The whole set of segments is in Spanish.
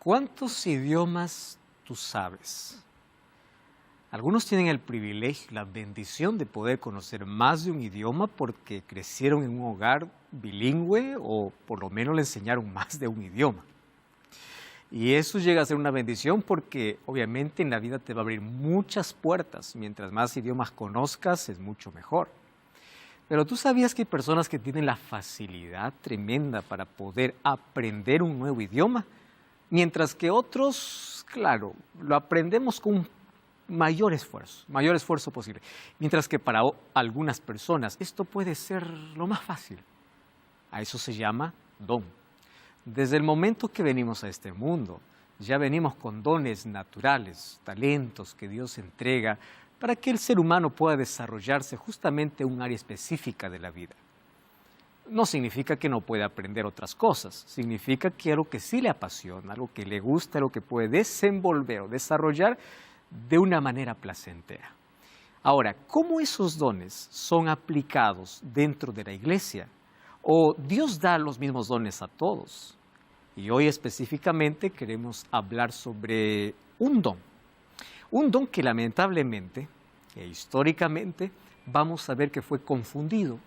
¿Cuántos idiomas tú sabes? Algunos tienen el privilegio, la bendición de poder conocer más de un idioma porque crecieron en un hogar bilingüe o por lo menos le enseñaron más de un idioma. Y eso llega a ser una bendición porque obviamente en la vida te va a abrir muchas puertas. Mientras más idiomas conozcas es mucho mejor. Pero tú sabías que hay personas que tienen la facilidad tremenda para poder aprender un nuevo idioma, mientras que otros, claro, lo aprendemos con un mayor esfuerzo posible. Mientras que para algunas personas esto puede ser lo más fácil. A eso se llama don. Desde el momento que venimos a este mundo, ya venimos con dones naturales, talentos que Dios entrega para que el ser humano pueda desarrollarse justamente en un área específica de la vida. No significa que no pueda aprender otras cosas, significa que algo que sí le apasiona, algo que le gusta, algo que puede desenvolver o desarrollar de una manera placentera. Ahora, ¿cómo esos dones son aplicados dentro de la iglesia? ¿O Dios da los mismos dones a todos? Y hoy específicamente queremos hablar sobre un don que lamentablemente e históricamente vamos a ver que fue confundido.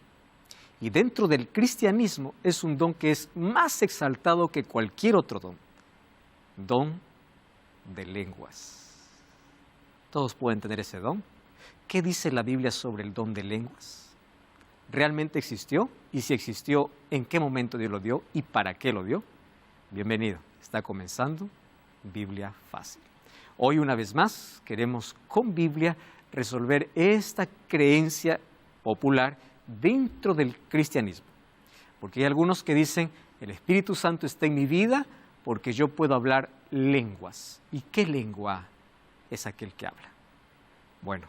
Y dentro del cristianismo es un don que es más exaltado que cualquier otro don de lenguas. ¿Todos pueden tener ese don? ¿Qué dice la Biblia sobre el don de lenguas? ¿Realmente existió? Y si existió, ¿en qué momento Dios lo dio y para qué lo dio? Bienvenido, está comenzando Biblia Fácil. Hoy una vez más queremos con Biblia resolver esta creencia popular dentro del cristianismo. Porque hay algunos que dicen, el Espíritu Santo está en mi vida porque yo puedo hablar lenguas. ¿Y qué lengua es aquel que habla? Bueno,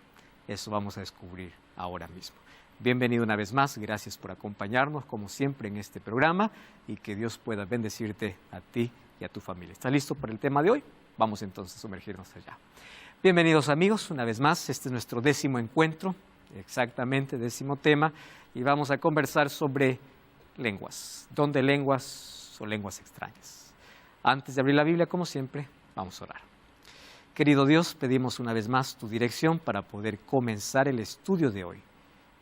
eso vamos a descubrir ahora mismo. Bienvenido una vez más, gracias por acompañarnos como siempre en este programa y que Dios pueda bendecirte a ti y a tu familia. ¿Estás listo para el tema de hoy? Vamos entonces a sumergirnos allá. Bienvenidos amigos, una vez más, este es nuestro 10º encuentro, exactamente 10º tema, y vamos a conversar sobre lenguas, don de lenguas o lenguas extrañas. Antes de abrir la Biblia, como siempre, vamos a orar. Querido Dios, pedimos una vez más tu dirección para poder comenzar el estudio de hoy.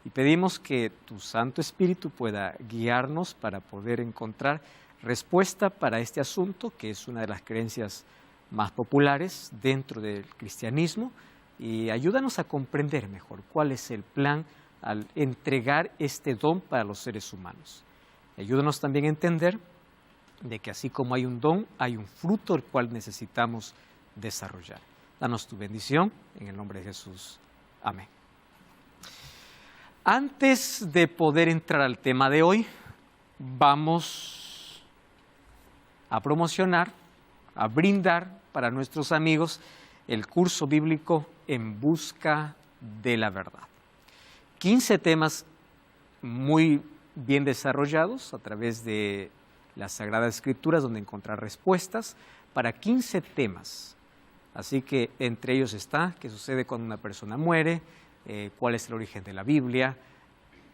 Y pedimos que tu Santo Espíritu pueda guiarnos para poder encontrar respuesta para este asunto, que es una de las creencias más populares dentro del cristianismo, y ayúdanos a comprender mejor cuál es el plan al entregar este don para los seres humanos. Ayúdanos también a entender de que así como hay un don, hay un fruto el cual necesitamos desarrollar. Danos tu bendición, en el nombre de Jesús. Amén. Antes de poder entrar al tema de hoy, vamos a promocionar, a brindar para nuestros amigos el curso bíblico En Busca de la Verdad. 15 temas muy bien desarrollados a través de las Sagradas Escrituras, donde encontrar respuestas para 15 temas. Así que entre ellos está qué sucede cuando una persona muere, cuál es el origen de la Biblia,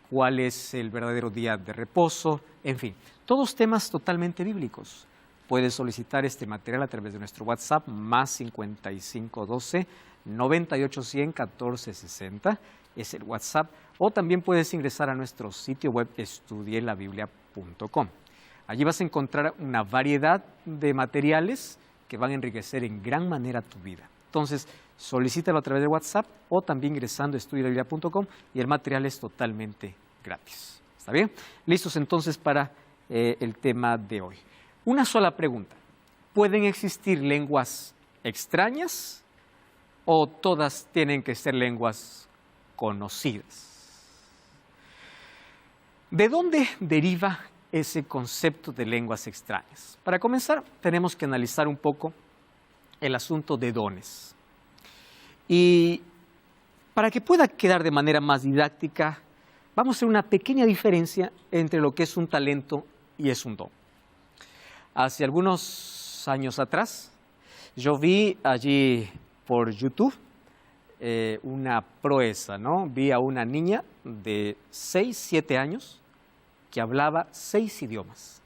cuál es el verdadero día de reposo, en fin, todos temas totalmente bíblicos. Puedes solicitar este material a través de nuestro WhatsApp, más 5512 9810 1460, es el WhatsApp, o también puedes ingresar a nuestro sitio web estudielabiblia.com. Allí vas a encontrar una variedad de materiales que van a enriquecer en gran manera tu vida. Entonces, solicítalo a través de WhatsApp o también ingresando a estudielabiblia.com y el material es totalmente gratis. ¿Está bien? Listos entonces para el tema de hoy. Una sola pregunta. ¿Pueden existir lenguas extrañas o todas tienen que ser lenguas conocidas? ¿De dónde deriva ese concepto de lenguas extrañas? Para comenzar, tenemos que analizar un poco el asunto de dones. Y para que pueda quedar de manera más didáctica, vamos a hacer una pequeña diferencia entre lo que es un talento y es un don. Hace algunos años atrás, yo vi allí por YouTube una proeza, ¿no? Vi a una niña de 6, 7 años que hablaba 6 idiomas.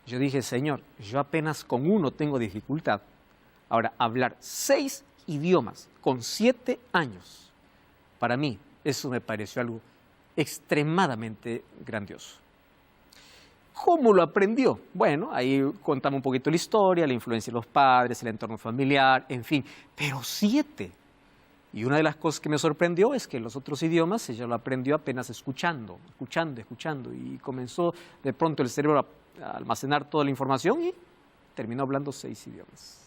Yo dije, Señor, yo apenas con uno tengo dificultad. Ahora, hablar 6 idiomas con 7 años, para mí eso me pareció algo extremadamente grandioso. ¿Cómo lo aprendió? Bueno, ahí contamos un poquito la historia, la influencia de los padres, el entorno familiar, en fin, pero 7. Y una de las cosas que me sorprendió es que los otros idiomas ella lo aprendió apenas escuchando, y comenzó de pronto el cerebro a almacenar toda la información y terminó hablando 6 idiomas.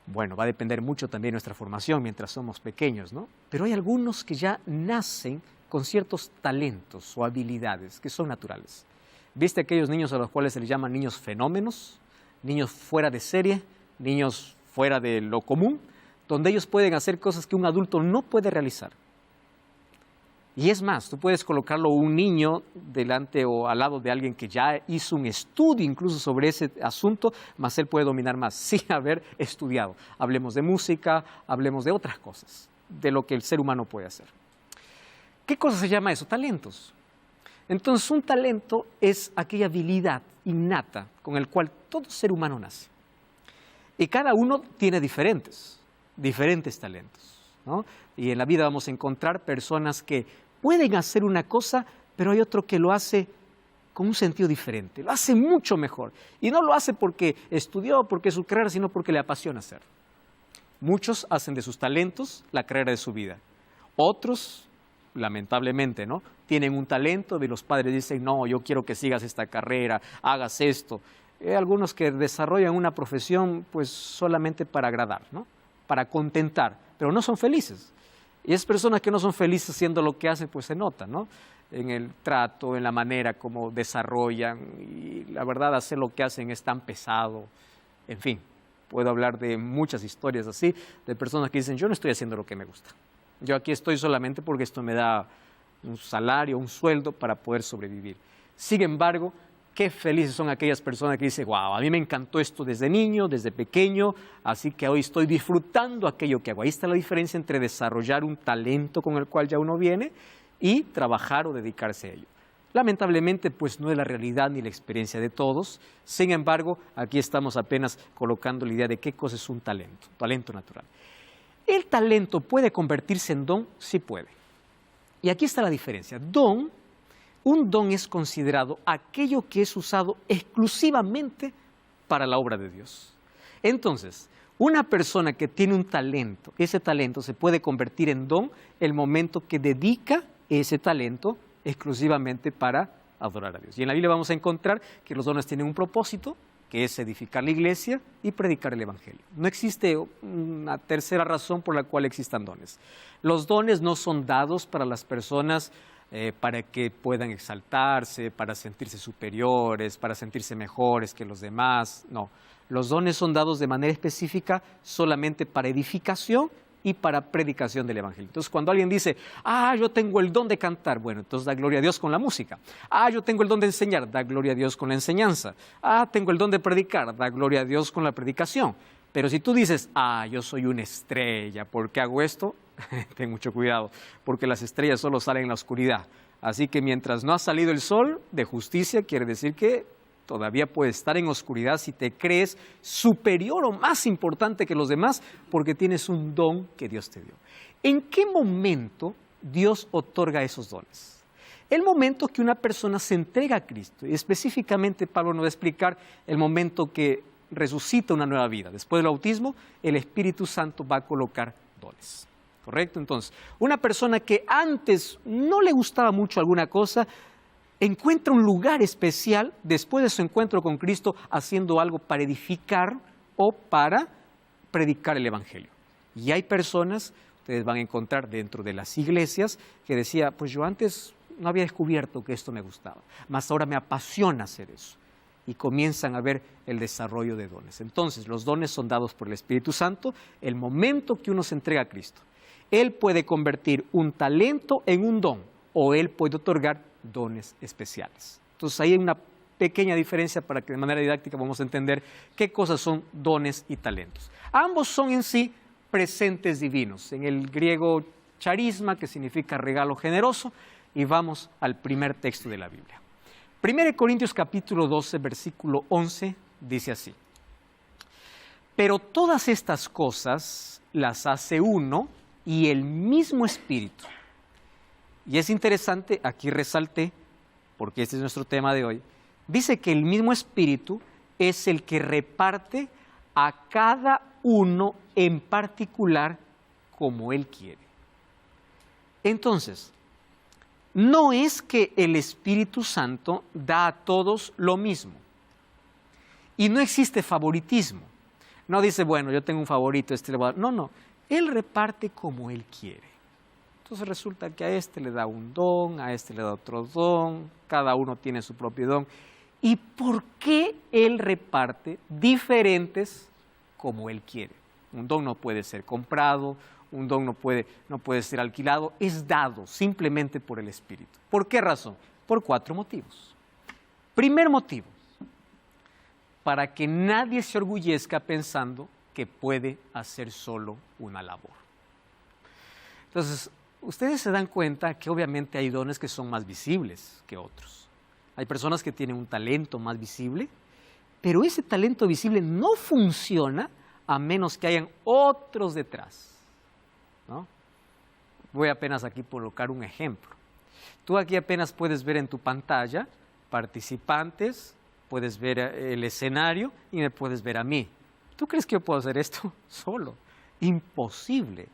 Bueno, va a depender mucho también de nuestra formación mientras somos pequeños, ¿no? Pero hay algunos que ya nacen con ciertos talentos o habilidades que son naturales. ¿Viste aquellos niños a los cuales se les llaman niños fenómenos? Niños fuera de serie, niños fuera de lo común, donde ellos pueden hacer cosas que un adulto no puede realizar. Y es más, tú puedes colocarlo un niño delante o al lado de alguien que ya hizo un estudio incluso sobre ese asunto, más él puede dominar más sin haber estudiado. Hablemos de música, hablemos de otras cosas, de lo que el ser humano puede hacer. ¿Qué cosa se llama eso? Talentos. Entonces, un talento es aquella habilidad innata con el cual todo ser humano nace. Y cada uno tiene diferentes talentos, ¿no? Y en la vida vamos a encontrar personas que pueden hacer una cosa, pero hay otro que lo hace con un sentido diferente, lo hace mucho mejor. Y no lo hace porque estudió, porque es su carrera, sino porque le apasiona hacer. Muchos hacen de sus talentos la carrera de su vida. Otros, lamentablemente, ¿no?, tienen un talento y los padres dicen, no, yo quiero que sigas esta carrera, hagas esto. Hay algunos que desarrollan una profesión pues solamente para agradar, ¿no?, para contentar, pero no son felices. Y esas personas que no son felices haciendo lo que hacen, pues se nota, ¿no?, en el trato, en la manera como desarrollan, y la verdad hacer lo que hacen es tan pesado. En fin, puedo hablar de muchas historias así, de personas que dicen, yo no estoy haciendo lo que me gusta. Yo aquí estoy solamente porque esto me da un salario, un sueldo para poder sobrevivir. Sin embargo, qué felices son aquellas personas que dicen, wow, a mí me encantó esto desde niño, desde pequeño, así que hoy estoy disfrutando aquello que hago. Ahí está la diferencia entre desarrollar un talento con el cual ya uno viene y trabajar o dedicarse a ello. Lamentablemente, pues no es la realidad ni la experiencia de todos. Sin embargo, aquí estamos apenas colocando la idea de qué cosa es un talento natural. ¿El talento puede convertirse en don? Sí puede. Y aquí está la diferencia. Un don es considerado aquello que es usado exclusivamente para la obra de Dios. Entonces, una persona que tiene un talento, ese talento se puede convertir en don el momento que dedica ese talento exclusivamente para adorar a Dios. Y en la Biblia vamos a encontrar que los dones tienen un propósito, que es edificar la iglesia y predicar el evangelio. No existe una tercera razón por la cual existan dones. Los dones no son dados para las personas para que puedan exaltarse, para sentirse superiores, para sentirse mejores que los demás. No, los dones son dados de manera específica solamente para edificación y para predicación del evangelio. Entonces, cuando alguien dice, yo tengo el don de cantar, bueno, entonces da gloria a Dios con la música. Yo tengo el don de enseñar, da gloria a Dios con la enseñanza. Tengo el don de predicar, da gloria a Dios con la predicación. Pero si tú dices, yo soy una estrella, ¿por qué hago esto? Ten mucho cuidado, porque las estrellas solo salen en la oscuridad. Así que mientras no ha salido el sol de justicia, quiere decir que todavía puedes estar en oscuridad si te crees superior o más importante que los demás porque tienes un don que Dios te dio. ¿En qué momento Dios otorga esos dones? El momento que una persona se entrega a Cristo. Y específicamente Pablo nos va a explicar el momento que resucita una nueva vida. Después del bautismo, el Espíritu Santo va a colocar dones. ¿Correcto? Entonces, una persona que antes no le gustaba mucho alguna cosa, encuentra un lugar especial después de su encuentro con Cristo haciendo algo para edificar o para predicar el evangelio. Y hay personas, ustedes van a encontrar dentro de las iglesias, que decía, pues yo antes no había descubierto que esto me gustaba, mas ahora me apasiona hacer eso. Y comienzan a ver el desarrollo de dones. Entonces, los dones son dados por el Espíritu Santo el momento que uno se entrega a Cristo. Él puede convertir un talento en un don, o Él puede otorgar dones especiales. Entonces, ahí hay una pequeña diferencia para que de manera didáctica vamos a entender qué cosas son dones y talentos. Ambos son en sí presentes divinos. En el griego charisma, que significa regalo generoso, y vamos al primer texto de la Biblia. 1 Corintios capítulo 12, versículo 11, dice así: pero todas estas cosas las hace uno y el mismo Espíritu. Y es interesante, aquí resalté, porque este es nuestro tema de hoy, dice que el mismo Espíritu es el que reparte a cada uno en particular como Él quiere. Entonces, no es que el Espíritu Santo da a todos lo mismo. Y no existe favoritismo. No dice, bueno, yo tengo un favorito, este le voy a dar. No, no. Él reparte como Él quiere. Entonces resulta que a este le da un don, a este le da otro don, cada uno tiene su propio don. ¿Y por qué Él reparte diferentes como Él quiere? Un don no puede ser comprado, un don no puede ser alquilado, es dado simplemente por el Espíritu. ¿Por qué razón? Por 4 motivos. Primer motivo, para que nadie se orgullezca pensando que puede hacer solo una labor. Entonces, ustedes se dan cuenta que obviamente hay dones que son más visibles que otros. Hay personas que tienen un talento más visible, pero ese talento visible no funciona a menos que hayan otros detrás, ¿no? Voy apenas aquí a colocar un ejemplo. Tú aquí apenas puedes ver en tu pantalla participantes, puedes ver el escenario y me puedes ver a mí. ¿Tú crees que yo puedo hacer esto solo? Imposible.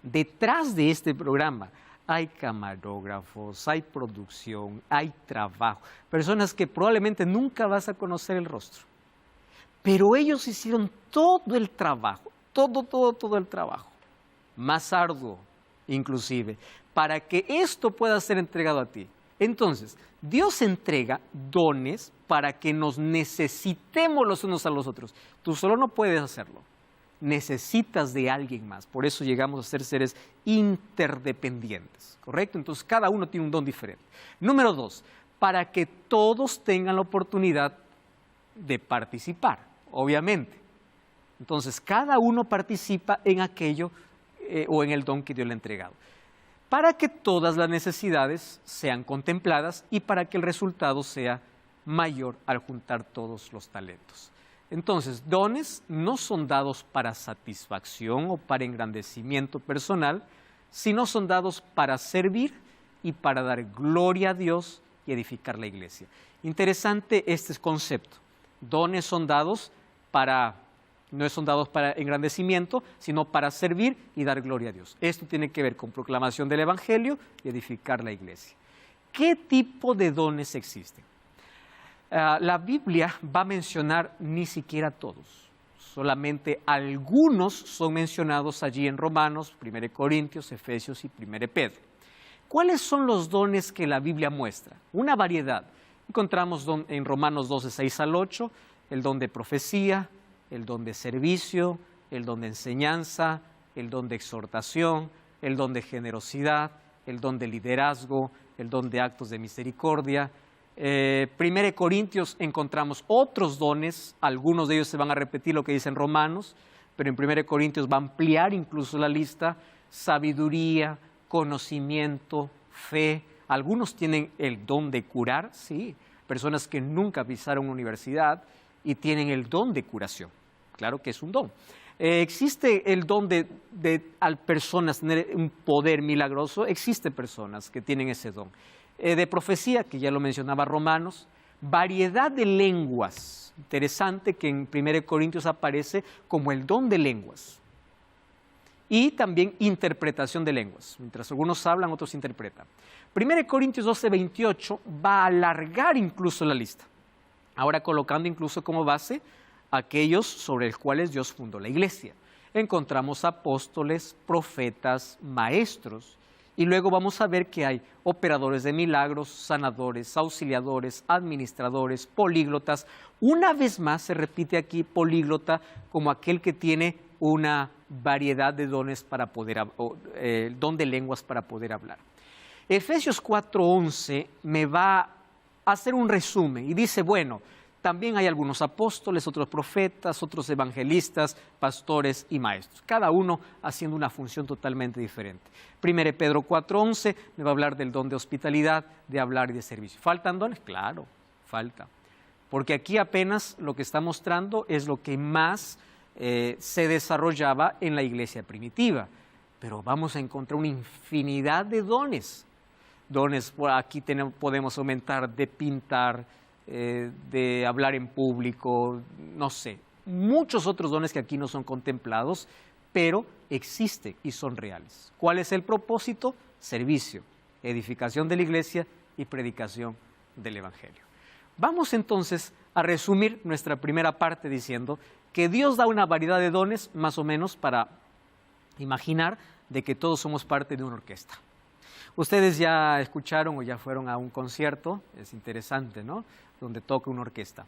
Detrás de este programa hay camarógrafos, hay producción, hay trabajo, personas que probablemente nunca vas a conocer el rostro. Pero ellos hicieron todo el trabajo, todo el trabajo, más arduo inclusive, para que esto pueda ser entregado a ti. Entonces, Dios entrega dones para que nos necesitemos los unos a los otros. Tú solo no puedes hacerlo. Necesitas de alguien más. Por eso llegamos a ser seres interdependientes, ¿correcto? Entonces, cada uno tiene un don diferente. Número 2, para que todos tengan la oportunidad de participar, obviamente. Entonces, cada uno participa en aquello o en el don que Dios le ha entregado, para que todas las necesidades sean contempladas y para que el resultado sea mayor al juntar todos los talentos. Entonces, dones no son dados para satisfacción o para engrandecimiento personal, sino son dados para servir y para dar gloria a Dios y edificar la iglesia. Interesante este concepto. Dones son dados no son dados para engrandecimiento, sino para servir y dar gloria a Dios. Esto tiene que ver con proclamación del Evangelio y edificar la iglesia. ¿Qué tipo de dones existen? La Biblia va a mencionar ni siquiera todos, solamente algunos son mencionados allí en Romanos, 1 Corintios, Efesios y 1 Pedro. ¿Cuáles son los dones que la Biblia muestra? Una variedad. Encontramos en Romanos 12, 6 al 8, el don de profecía, el don de servicio, el don de enseñanza, el don de exhortación, el don de generosidad, el don de liderazgo, el don de actos de misericordia. 1 Corintios encontramos otros dones, algunos de ellos se van a repetir lo que dice en Romanos, pero en 1 Corintios va a ampliar incluso la lista: sabiduría, conocimiento, fe. Algunos tienen el don de curar, sí, personas que nunca pisaron una universidad y tienen el don de curación. Claro que es un don. Existe el don de personas tener un poder milagroso, existen personas que tienen ese don. De profecía, que ya lo mencionaba Romanos, variedad de lenguas, interesante que en 1 Corintios aparece como el don de lenguas. Y también interpretación de lenguas, mientras algunos hablan, otros interpretan. 1 Corintios 12, 28 va a alargar incluso la lista, ahora colocando incluso como base aquellos sobre los cuales Dios fundó la iglesia. Encontramos apóstoles, profetas, maestros, y luego vamos a ver que hay operadores de milagros, sanadores, auxiliadores, administradores, políglotas. Una vez más se repite aquí políglota como aquel que tiene una variedad de dones para poder, don de lenguas para poder hablar. Efesios 4:11 me va a hacer un resumen y dice, bueno, también hay algunos apóstoles, otros profetas, otros evangelistas, pastores y maestros, cada uno haciendo una función totalmente diferente. 1 Pedro 4:11 me va a hablar del don de hospitalidad, de hablar y de servicio. ¿Faltan dones? Claro, falta. Porque aquí apenas lo que está mostrando es lo que más se desarrollaba en la iglesia primitiva. Pero vamos a encontrar una infinidad de dones. Dones, aquí podemos aumentar de pintar, de hablar en público, no sé. Muchos otros dones que aquí no son contemplados, pero existen y son reales. ¿Cuál es el propósito? Servicio, edificación de la iglesia y predicación del evangelio. Vamos entonces a resumir nuestra primera parte diciendo que Dios da una variedad de dones, más o menos para imaginar de que todos somos parte de una orquesta. Ustedes ya escucharon o ya fueron a un concierto, es interesante, ¿no? Donde toca una orquesta.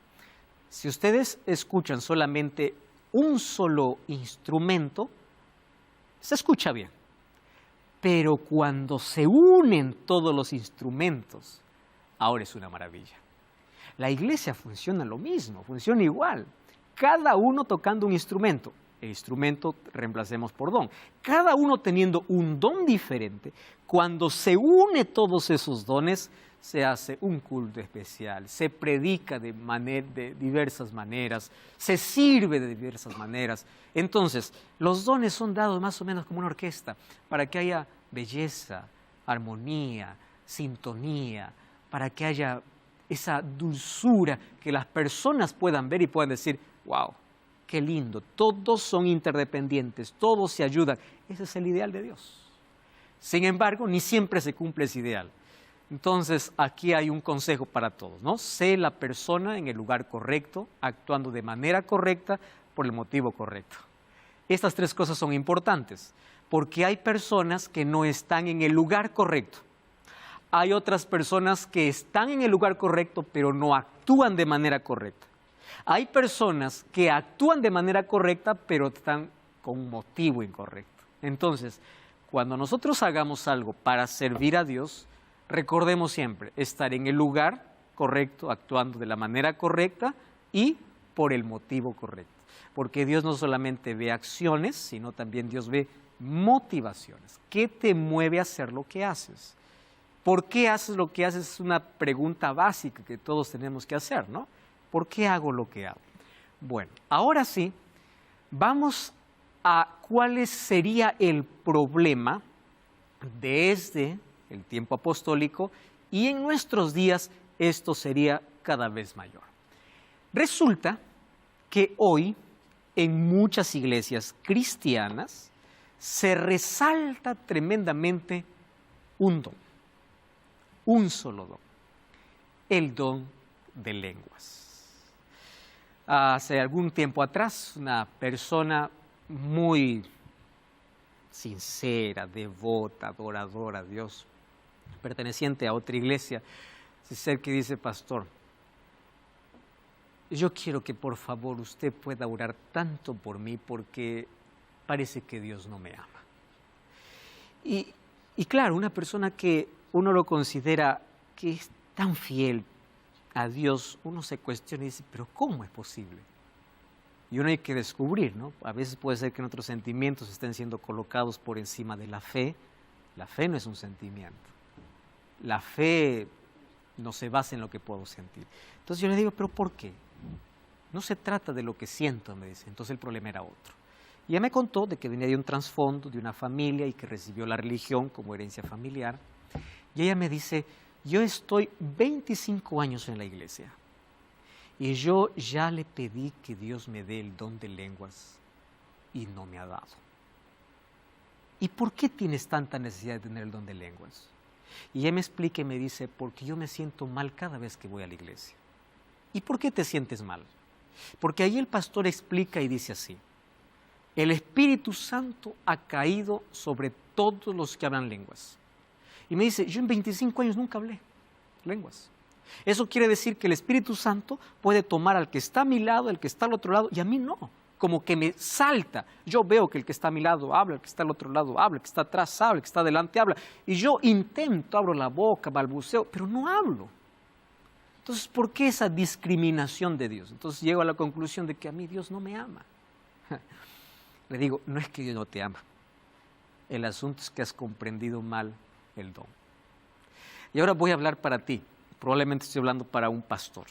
Si ustedes escuchan solamente un solo instrumento, se escucha bien. Pero cuando se unen todos los instrumentos, ahora es una maravilla. La iglesia funciona lo mismo, funciona igual. Cada uno tocando un instrumento. El instrumento reemplacemos por don. Cada uno teniendo un don diferente, cuando se une todos esos dones, se hace un culto especial, se predica de diversas maneras, se sirve de diversas maneras. Entonces, los dones son dados más o menos como una orquesta, para que haya belleza, armonía, sintonía, para que haya esa dulzura que las personas puedan ver y puedan decir, wow, qué lindo, todos son interdependientes, todos se ayudan. Ese es el ideal de Dios. Sin embargo, ni siempre se cumple ese ideal. Entonces, aquí hay un consejo para todos, ¿no? Sé la persona en el lugar correcto, actuando de manera correcta, por el motivo correcto. Estas tres cosas son importantes, porque hay personas que no están en el lugar correcto. Hay otras personas que están en el lugar correcto, pero no actúan de manera correcta. Hay personas que actúan de manera correcta, pero están con un motivo incorrecto. Entonces, cuando nosotros hagamos algo para servir a Dios, recordemos siempre estar en el lugar correcto, actuando de la manera correcta y por el motivo correcto. Porque Dios no solamente ve acciones, sino también Dios ve motivaciones. ¿Qué te mueve a hacer lo que haces? ¿Por qué haces lo que haces? Es una pregunta básica que todos tenemos que hacer, ¿no? ¿Por qué hago lo que hago? Bueno, ahora sí, vamos a cuál sería el problema desde el tiempo apostólico y en nuestros días esto sería cada vez mayor. Resulta que hoy en muchas iglesias cristianas se resalta tremendamente un don, un solo don, el don de lenguas. Hace algún tiempo atrás, una persona muy sincera, devota, adoradora a Dios, perteneciente a otra iglesia, se acerca y dice, pastor, yo quiero que por favor usted pueda orar tanto por mí porque parece que Dios no me ama. Y claro, una persona que uno lo considera que es tan fiel a Dios, uno se cuestiona y dice, pero ¿cómo es posible? Y uno hay que descubrir, ¿no? A veces puede ser que nuestros sentimientos estén siendo colocados por encima de la fe. La fe no es un sentimiento. La fe no se basa en lo que puedo sentir. Entonces yo le digo, ¿pero por qué? No se trata de lo que siento, me dice. Entonces el problema era otro. Y ella me contó de que venía de un trasfondo, de una familia y que recibió la religión como herencia familiar. Y ella me dice, yo estoy 25 años en la iglesia y yo ya le pedí que Dios me dé el don de lenguas y no me ha dado. ¿Y por qué tienes tanta necesidad de tener el don de lenguas? Y ella me explica y me dice, porque yo me siento mal cada vez que voy a la iglesia. ¿Y por qué te sientes mal? Porque ahí el pastor explica y dice así, el Espíritu Santo ha caído sobre todos los que hablan lenguas. Y me dice, yo en 25 años nunca hablé lenguas. Eso quiere decir que el Espíritu Santo puede tomar al que está a mi lado, al que está al otro lado, y a mí no. Como que me salta. Yo veo que el que está a mi lado habla, el que está al otro lado habla, el que está atrás habla, el que está adelante habla. Y yo intento, abro la boca, balbuceo, pero no hablo. Entonces, ¿por qué esa discriminación de Dios? Entonces llego a la conclusión de que a mí Dios no me ama. Le digo, no es que Dios no te ama. El asunto es que has comprendido mal el don. Y ahora voy a hablar para ti, probablemente estoy hablando para un pastor.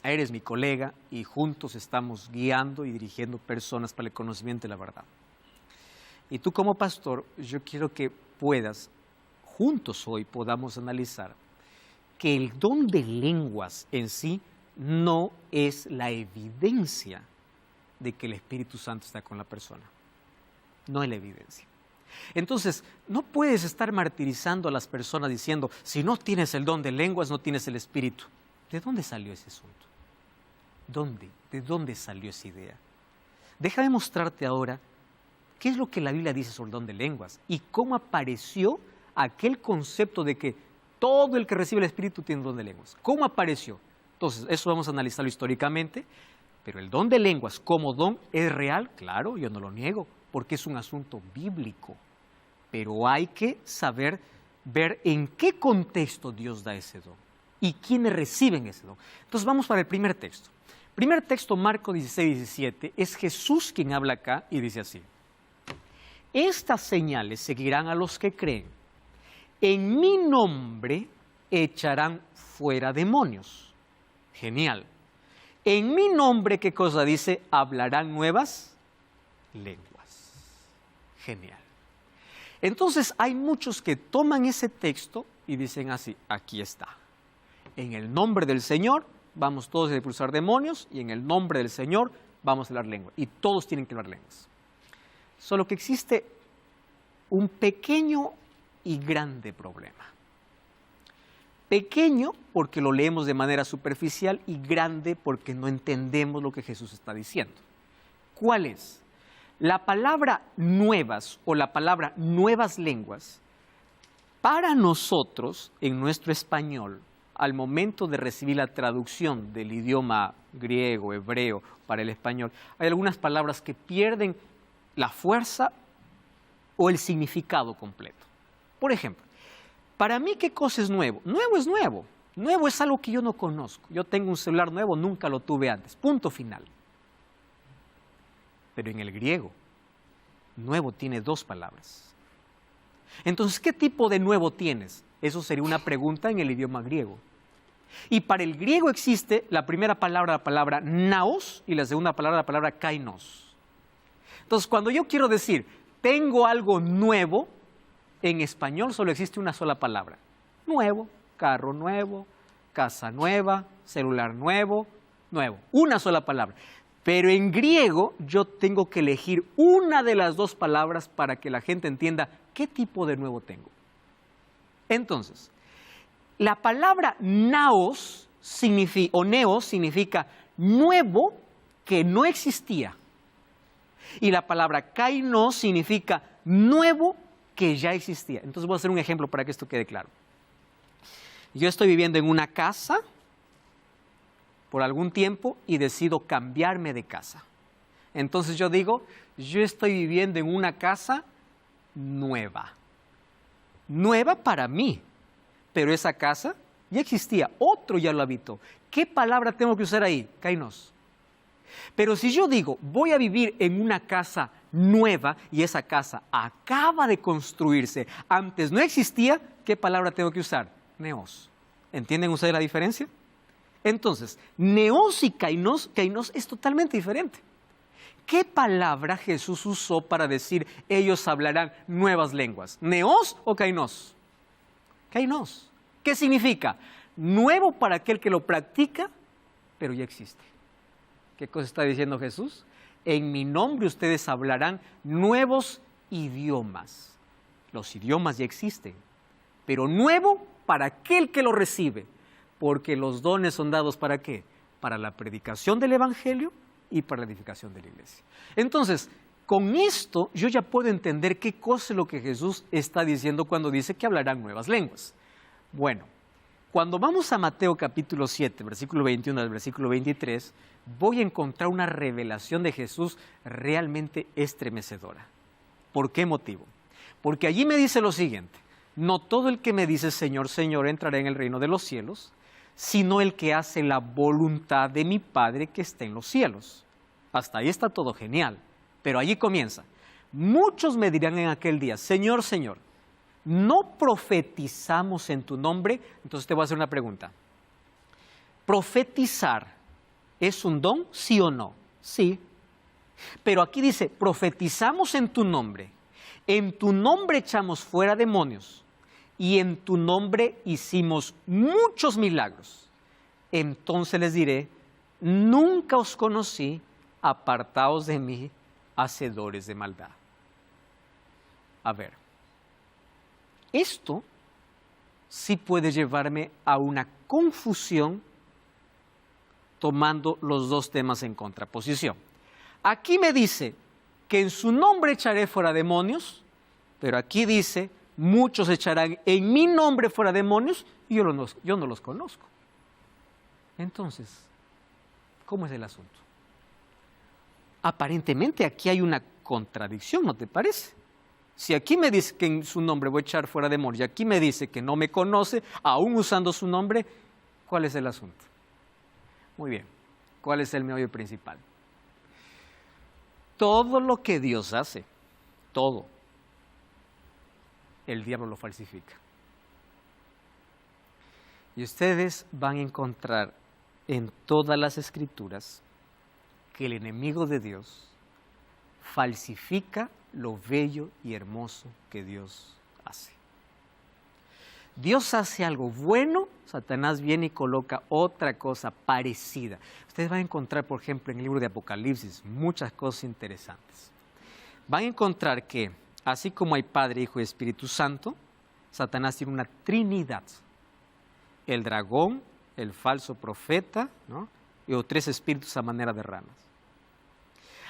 Eres mi colega y juntos estamos guiando y dirigiendo personas para el conocimiento de la verdad. Y tú como pastor, yo quiero que puedas, juntos hoy podamos analizar que el don de lenguas en sí no es la evidencia de que el Espíritu Santo está con la persona. No es la evidencia. Entonces, no puedes estar martirizando a las personas diciendo, si no tienes el don de lenguas, no tienes el Espíritu. ¿De dónde salió ese asunto? ¿Dónde? ¿De dónde salió esa idea? Déjame mostrarte ahora qué es lo que la Biblia dice sobre el don de lenguas y cómo apareció aquel concepto de que todo el que recibe el Espíritu tiene un don de lenguas. ¿Cómo apareció? Entonces, eso vamos a analizarlo históricamente, pero el don de lenguas como don es real, claro, yo no lo niego, porque es un asunto bíblico, pero hay que saber ver en qué contexto Dios da ese don y quiénes reciben ese don. Entonces, vamos para el primer texto. Primer texto, Marcos 16, 17, es Jesús quien habla acá y dice así. Estas señales seguirán a los que creen. En mi nombre echarán fuera demonios. Genial. En mi nombre, ¿qué cosa dice? Hablarán nuevas lenguas. Genial. Entonces hay muchos que toman ese texto y dicen así, aquí está. En el nombre del Señor vamos todos a expulsar demonios y en el nombre del Señor vamos a hablar lenguas. Y todos tienen que hablar lenguas. Solo que existe un pequeño y grande problema. Pequeño porque lo leemos de manera superficial y grande porque no entendemos lo que Jesús está diciendo. ¿Cuál es? La palabra nuevas o la palabra nuevas lenguas, para nosotros, en nuestro español, al momento de recibir la traducción del idioma griego, hebreo, para el español, hay algunas palabras que pierden la fuerza o el significado completo. Por ejemplo, para mí, ¿qué cosa es nuevo? Nuevo es nuevo. Nuevo es algo que yo no conozco. Yo tengo un celular nuevo, nunca lo tuve antes. Punto final. Pero en el griego, nuevo tiene dos palabras. Entonces, ¿qué tipo de nuevo tienes? Eso sería una pregunta en el idioma griego. Y para el griego existe la primera palabra, la palabra naos, y la segunda palabra, la palabra kainos. Entonces, cuando yo quiero decir, tengo algo nuevo, en español solo existe una sola palabra. Nuevo, carro nuevo, casa nueva, celular nuevo, nuevo. Una sola palabra. Pero en griego yo tengo que elegir una de las dos palabras para que la gente entienda qué tipo de nuevo tengo. Entonces, la palabra naos o neos significa nuevo que no existía. Y la palabra kainos significa nuevo que ya existía. Entonces voy a hacer un ejemplo para que esto quede claro. Yo estoy viviendo en una casa por algún tiempo y decido cambiarme de casa. Entonces yo digo, yo estoy viviendo en una casa nueva. Nueva para mí, pero esa casa ya existía, otro ya lo habitó. ¿Qué palabra tengo que usar ahí? Kainos. Pero si yo digo, voy a vivir en una casa nueva y esa casa acaba de construirse, antes no existía, ¿qué palabra tengo que usar? Neos. ¿Entienden ustedes la diferencia? Entonces, neos y kainos es totalmente diferente. ¿Qué palabra Jesús usó para decir ellos hablarán nuevas lenguas? ¿Neos o kainos? Kainos. ¿Qué significa? Nuevo para aquel que lo practica, pero ya existe. ¿Qué cosa está diciendo Jesús? En mi nombre ustedes hablarán nuevos idiomas. Los idiomas ya existen, pero nuevo para aquel que lo recibe, porque los dones son dados ¿para qué? Para la predicación del Evangelio y para la edificación de la iglesia. Entonces, con esto yo ya puedo entender qué cosa es lo que Jesús está diciendo cuando dice que hablarán nuevas lenguas. Bueno, cuando vamos a Mateo capítulo 7, versículo 21 al versículo 23, voy a encontrar una revelación de Jesús realmente estremecedora. ¿Por qué motivo? Porque allí me dice lo siguiente, no todo el que me dice Señor, Señor entrará en el reino de los cielos, sino el que hace la voluntad de mi Padre que está en los cielos. Hasta ahí está todo genial, pero allí comienza. Muchos me dirán en aquel día, Señor, Señor, no profetizamos en tu nombre. Entonces te voy a hacer una pregunta. ¿Profetizar es un don, sí o no? Sí. Pero aquí dice, profetizamos en tu nombre echamos fuera demonios y en tu nombre hicimos muchos milagros. Entonces les diré, nunca os conocí, apartaos de mí, hacedores de maldad. A ver, esto sí puede llevarme a una confusión tomando los dos temas en contraposición. Aquí me dice que en su nombre echaré fuera demonios, pero aquí dice, muchos echarán en mi nombre fuera demonios y yo no los conozco. Entonces, ¿cómo es el asunto? Aparentemente aquí hay una contradicción, ¿no te parece? Si aquí me dice que en su nombre voy a echar fuera demonios y aquí me dice que no me conoce, aún usando su nombre, ¿cuál es el asunto? Muy bien, ¿cuál es el meollo principal? Todo lo que Dios hace, todo, el diablo lo falsifica. Y ustedes van a encontrar en todas las escrituras que el enemigo de Dios falsifica lo bello y hermoso que Dios hace. Dios hace algo bueno, Satanás viene y coloca otra cosa parecida. Ustedes van a encontrar, por ejemplo, en el libro de Apocalipsis, muchas cosas interesantes. Van a encontrar que, así como hay Padre, Hijo y Espíritu Santo, Satanás tiene una trinidad. El dragón, el falso profeta, ¿no? Y tres espíritus a manera de ranas.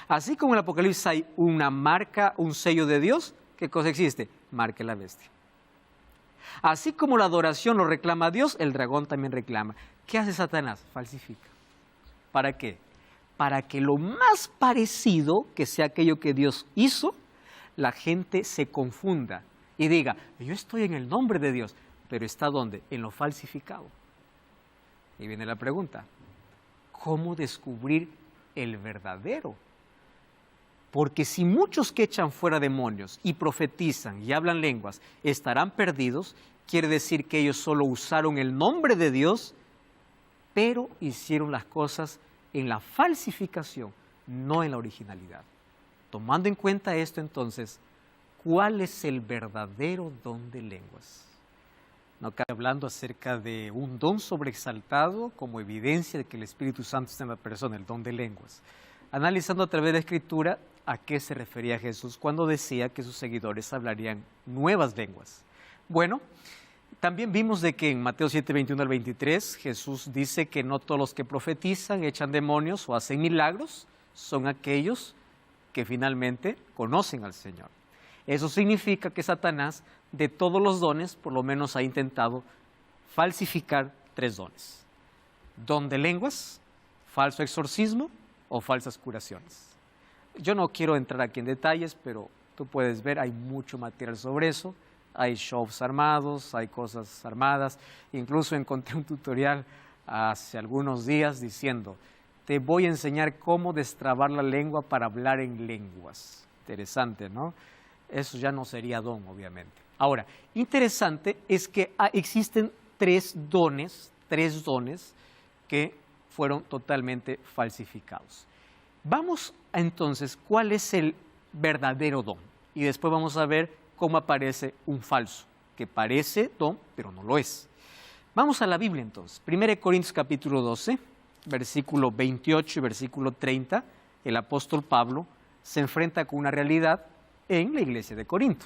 Así como en el Apocalipsis hay una marca, un sello de Dios, ¿qué cosa existe? Marca de la bestia. Así como la adoración lo reclama Dios, el dragón también reclama. ¿Qué hace Satanás? Falsifica. ¿Para qué? Para que lo más parecido que sea aquello que Dios hizo, la gente se confunda y diga, yo estoy en el nombre de Dios, pero ¿está dónde? En lo falsificado. Y viene la pregunta, ¿cómo descubrir el verdadero? Porque si muchos que echan fuera demonios y profetizan y hablan lenguas estarán perdidos, quiere decir que ellos solo usaron el nombre de Dios, pero hicieron las cosas en la falsificación, no en la originalidad. Tomando en cuenta esto entonces, ¿cuál es el verdadero don de lenguas? No cabe hablando acerca de un don sobreexaltado como evidencia de que el Espíritu Santo está en la persona, el don de lenguas. Analizando a través de la Escritura, ¿a qué se refería Jesús cuando decía que sus seguidores hablarían nuevas lenguas? Bueno, también vimos de que en Mateo 7, 21 al 23, Jesús dice que no todos los que profetizan, echan demonios o hacen milagros, son aquellos que finalmente conocen al Señor. Eso significa que Satanás, de todos los dones, por lo menos ha intentado falsificar 3 dones. Don de lenguas, falso exorcismo o falsas curaciones. Yo no quiero entrar aquí en detalles, pero tú puedes ver, hay mucho material sobre eso. Hay shows armados, hay cosas armadas. Incluso encontré un tutorial hace algunos días diciendo, te voy a enseñar cómo destrabar la lengua para hablar en lenguas. Interesante, ¿no? Eso ya no sería don, obviamente. Ahora, interesante es que existen 3 dones que fueron totalmente falsificados. Vamos entonces, ¿cuál es el verdadero don? Y después vamos a ver cómo aparece un falso, que parece don, pero no lo es. Vamos a la Biblia entonces. 1 Corintios capítulo 12, versículo 28 y versículo 30, el apóstol Pablo se enfrenta con una realidad en la iglesia de Corinto.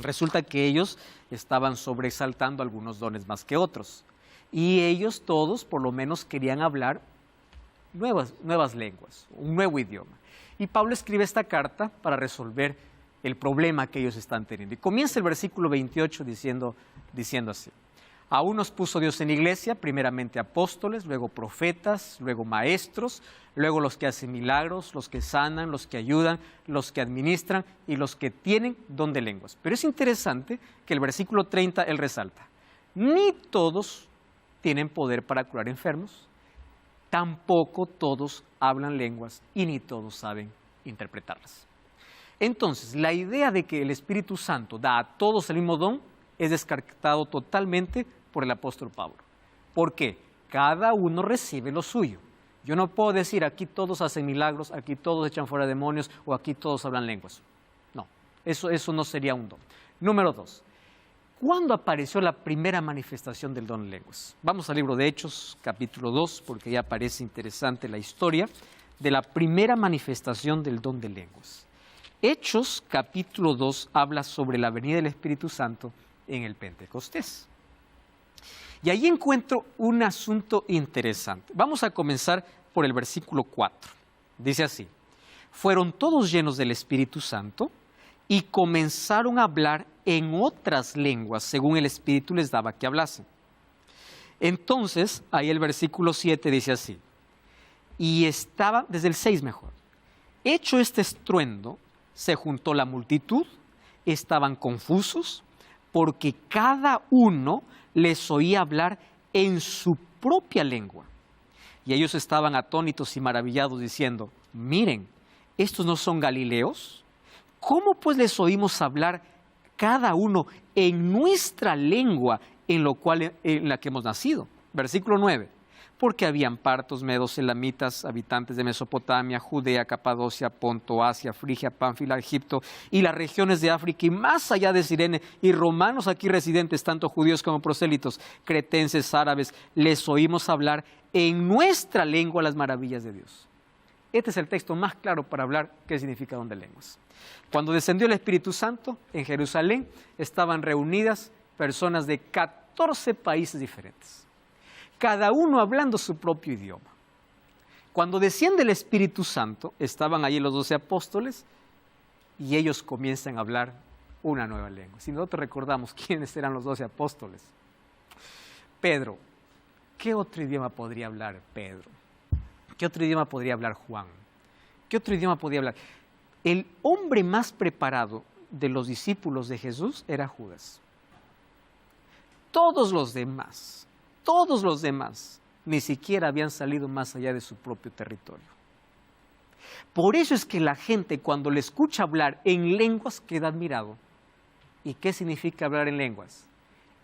Resulta que ellos estaban sobreexaltando algunos dones más que otros. Y ellos todos, por lo menos, querían hablar nuevas lenguas, un nuevo idioma. Y Pablo escribe esta carta para resolver el problema que ellos están teniendo. Y comienza el versículo 28 diciendo así. A unos puso Dios en iglesia, primeramente apóstoles, luego profetas, luego maestros, luego los que hacen milagros, los que sanan, los que ayudan, los que administran y los que tienen don de lenguas. Pero es interesante que el versículo 30 él resalta, ni todos tienen poder para curar enfermos, tampoco todos hablan lenguas y ni todos saben interpretarlas. Entonces, la idea de que el Espíritu Santo da a todos el mismo don es descartado totalmente por el apóstol Pablo. ¿Por qué? Cada uno recibe lo suyo. Yo no puedo decir aquí todos hacen milagros, aquí todos echan fuera demonios o aquí todos hablan lenguas. No, eso no sería un don. Número 2. ¿Cuándo apareció la primera manifestación del don de lenguas? Vamos al libro de Hechos, capítulo 2, porque ya parece interesante la historia de la primera manifestación del don de lenguas. Hechos, capítulo 2, habla sobre la venida del Espíritu Santo en el Pentecostés. Y ahí encuentro un asunto interesante. Vamos a comenzar por el versículo 4. Dice así: fueron todos llenos del Espíritu Santo y comenzaron a hablar en otras lenguas, según el Espíritu les daba que hablasen. Entonces, ahí el versículo 7 dice así: y estaba, desde el 6 mejor, hecho este estruendo, se juntó la multitud, estaban confusos, porque cada uno les oía hablar en su propia lengua. Y ellos estaban atónitos y maravillados, diciendo: miren, ¿estos no son galileos? ¿Cómo pues les oímos hablar cada uno en nuestra lengua en la que hemos nacido? Versículo 9. Porque habían partos, medos, elamitas, habitantes de Mesopotamia, Judea, Capadocia, Ponto, Asia, Frigia, Pánfila, Egipto y las regiones de África y más allá de Cirene, y romanos aquí residentes, tanto judíos como prosélitos, cretenses, árabes, les oímos hablar en nuestra lengua las maravillas de Dios. Este es el texto más claro para hablar qué significa don de lenguas. Cuando descendió el Espíritu Santo en Jerusalén, estaban reunidas personas de 14 países diferentes, cada uno hablando su propio idioma. Cuando desciende el Espíritu Santo, estaban allí los 12 apóstoles y ellos comienzan a hablar una nueva lengua. Si nosotros recordamos quiénes eran los 12 apóstoles. Pedro, ¿qué otro idioma podría hablar Pedro? ¿Qué otro idioma podría hablar Juan? ¿Qué otro idioma podría hablar? El hombre más preparado de los discípulos de Jesús era Judas. Todos los demás ni siquiera habían salido más allá de su propio territorio. Por eso es que la gente, cuando le escucha hablar en lenguas, queda admirado. ¿Y qué significa hablar en lenguas?